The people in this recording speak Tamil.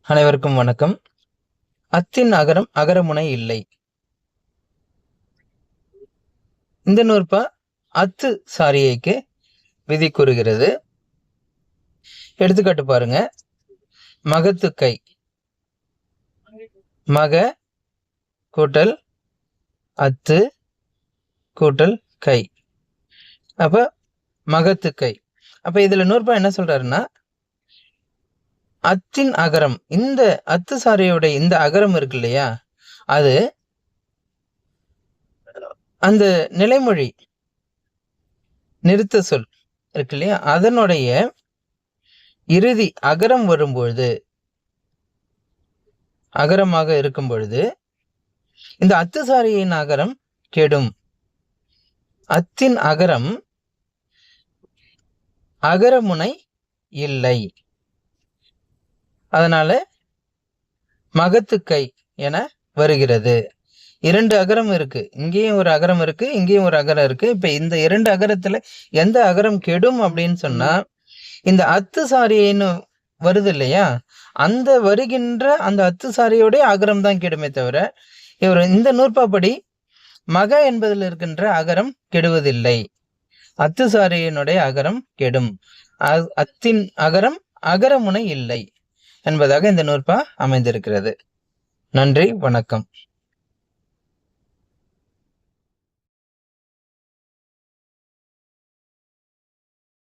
அனைவருக்கும் வணக்கம். அத்தின் அகரம் அகரமுனை இல்லை. இந்த நூற்பா அத்து சாரியைக்கு விதி கூறுகிறது. எடுத்துக்காட்டு பாருங்க. மகத்து கை, மக கூட்டல் அத்து கூட்டல் கை, அப்ப மகத்து கை. அப்ப இதுல நூற்பா என்ன சொல்றாருன்னா, அத்தின் அகரம், இந்த அத்து சாரியோட இந்த அகரம் இருக்கு இல்லையா, அது அந்த நிலைமொழி நிறுத்த சொல் இருக்கு இல்லையா, அதனுடைய இறுதி அகரம் வரும்பொழுது, அகரமாக இருக்கும் பொழுது இந்த அத்து சாரியின் அகரம் கெடும். அத்தின் அகரம் அகரமுனை இல்லை. அதனால மகத்துக்கை என வருகிறது. இரண்டு அகரம் இருக்கு, இங்கேயும் ஒரு அகரம் இருக்கு, இங்கேயும் ஒரு அகரம் இருக்கு. இப்ப இந்த இரண்டு அகரத்துல எந்த அகரம் கெடும் அப்படின்னு சொன்னா, இந்த அத்து சாரின்னு வருது இல்லையா, அந்த வருகின்ற அந்த அத்து சாரியோட அகரம் தான் கெடுமே தவிர, இவர் இந்த நூற்பாப்படி மக என்பதில் இருக்கின்ற அகரம் கெடுவதில்லை. அத்து சாரியினுடைய அகரம் கெடும். அத்தின் அகரம் அகரமுனை இல்லை என்பதாக இந்த நூற்பா அமைந்திருக்கிறது. நன்றி, வணக்கம்.